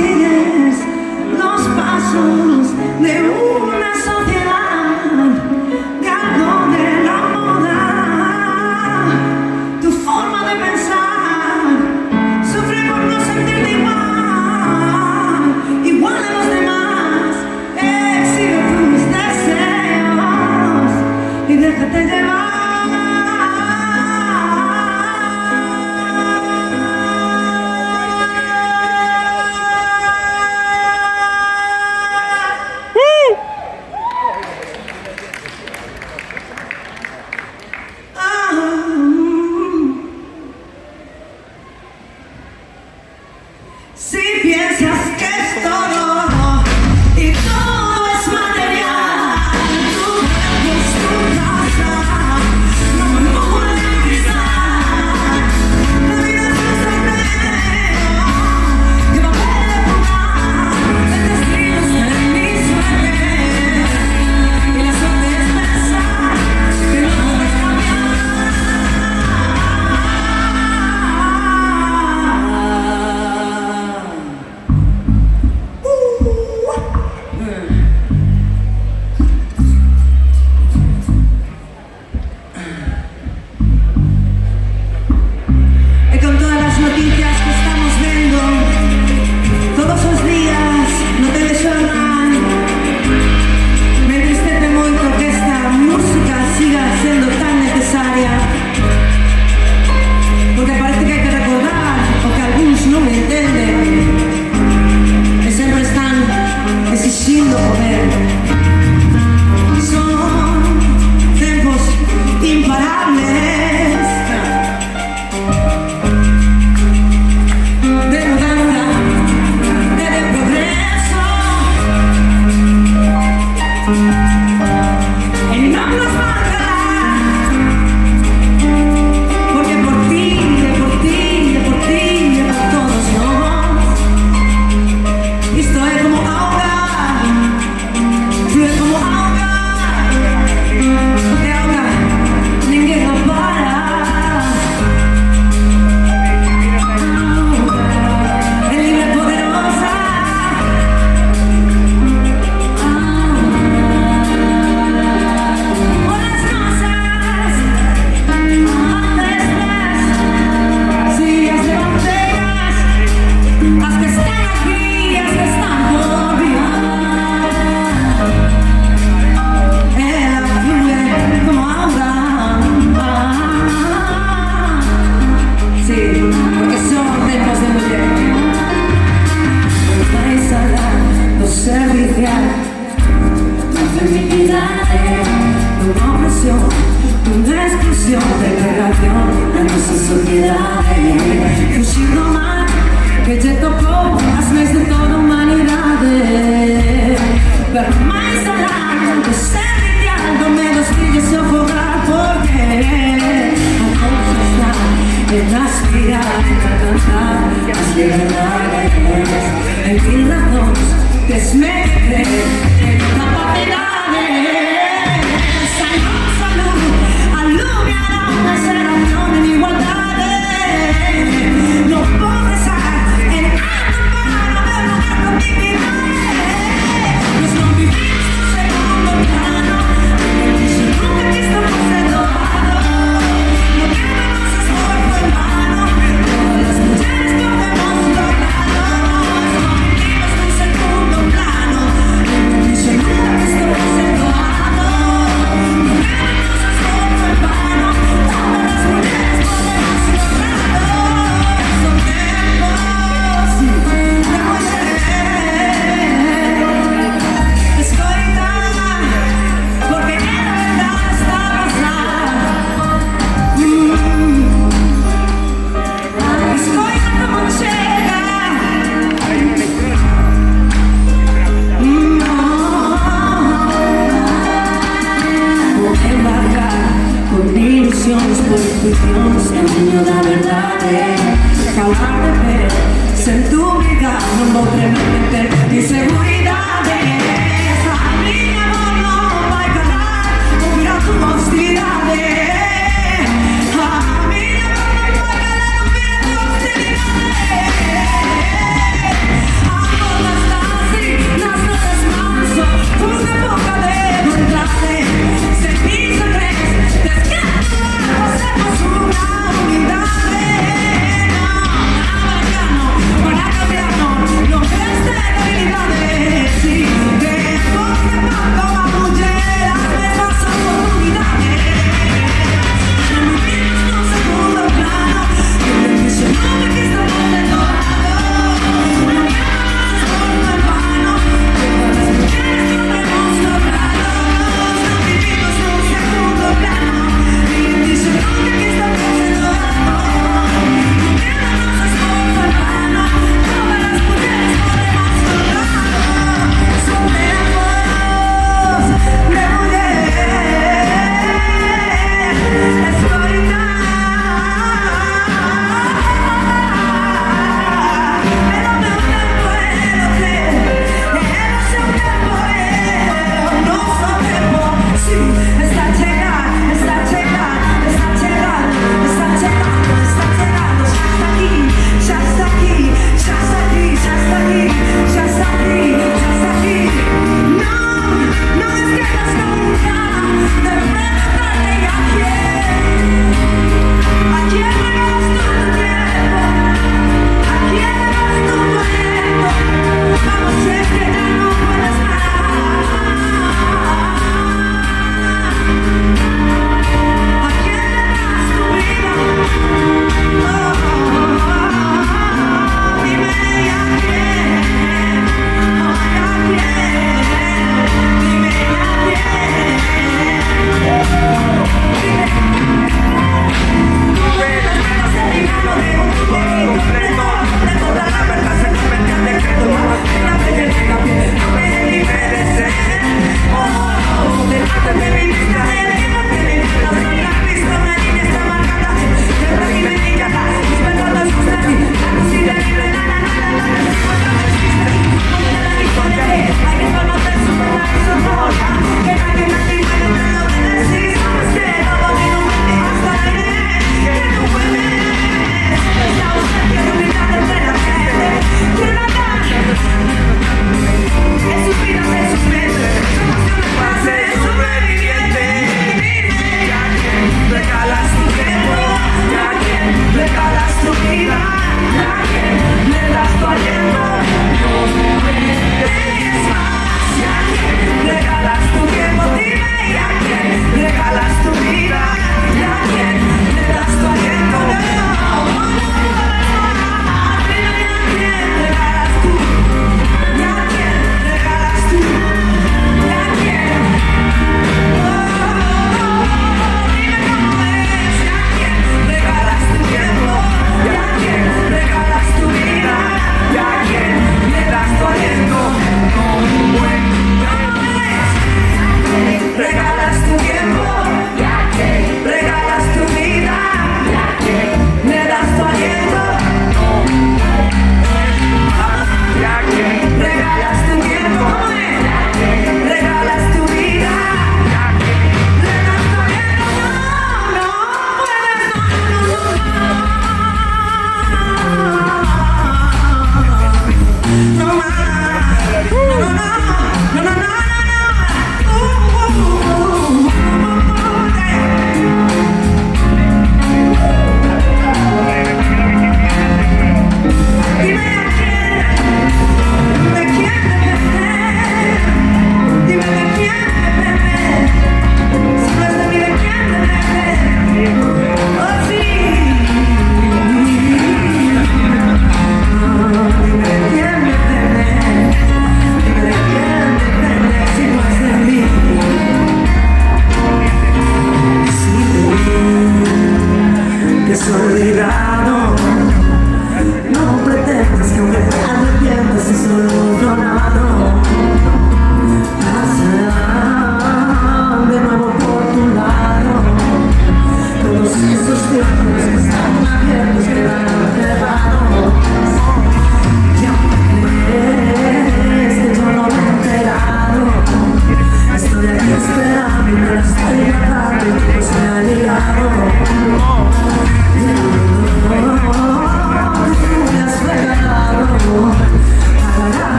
sigues los pasos de una sociedad, de algo de la moda, tu forma de pensar, sufre por no sentirte igual a los demás, exhibe tus deseos y déjate llevar. Si piensas que es todo y todo es material, tu cuerpo es tu casa, no me muero de cristal. La vida es un sorteo que va a poder jugar el destino es de mi suerte, y la suerte es pensar que no puedes cambiar. Y con todas las noticias que estamos viendo todos los días no te deshonran, me entristece mucho que esta música siga siendo tan necesaria, porque parece que hay que recordar, o que algunos no me entienden, que siempre están exigiendo poder. Son tiempos imparables de mudanza, de progreso, y no nos marcará, porque por ti, por ti, por ti, por todos nos, estoy como ahora, fluye como ahora, de ahora, ninguém não para. É livre, poderosa. Por las masas, antes, sillas de banderas, las que están aquí, las que están por viajar. Ela fluye como agua. Sí, porque son tiempos de mujer. Vais a dar lo servicial, la feminidad, una opresión, una exclusión, degradación de nuestra sociedad. Fugir do mal que te tocou, as leis de toda a humanidade. Pero mais alá do servicial, do medo de se afogar, porque a cosa está en aspirar, en alcanzar las liberdades, en mil razones que es merecer en capacidades. Salud, alumia la una generación en igualdades. No puedo estar en alto para ver lugar con dignidad. Pues no vivimos un segundo plano, si nunca que estamos renovados. No queremos esfuerzo en vano, todas las mujeres podemos lograrlo. No vivimos un segundo plano, si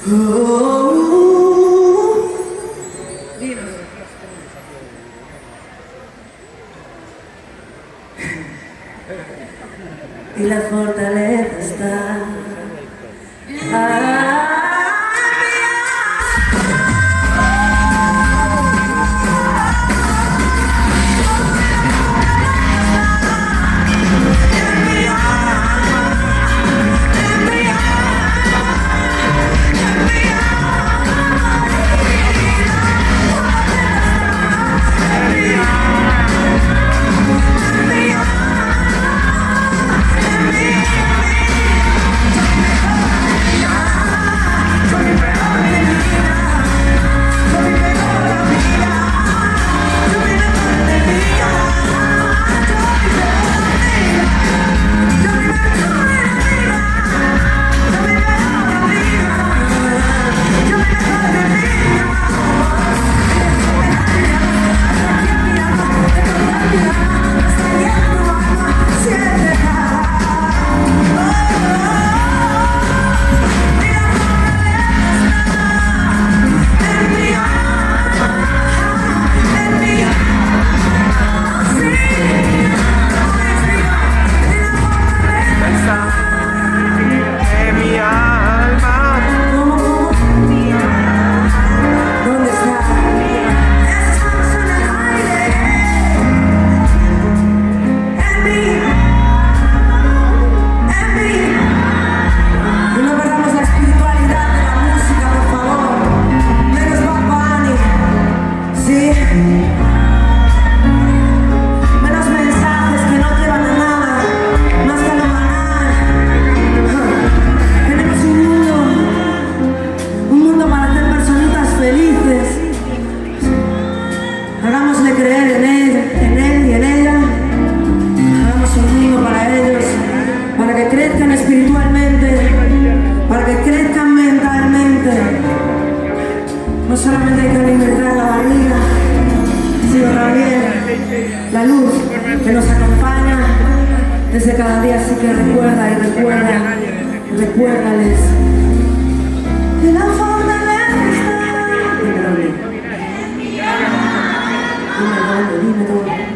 Y la fortaleza está. Menos mensajes que no llevan a nada, más que a lo banal. Tenemos un mundo para hacer personitas felices. Hagámosle creer en él y en ella. Hagamos un mundo para ellos, para que crezcan espiritualmente, para que crezcan mentalmente. No solamente hay que alimentar la barriga, sino también la luz que nos acompaña desde cada día. Así que recuerda y recuérdales que la fortaleza está. Dime dónde.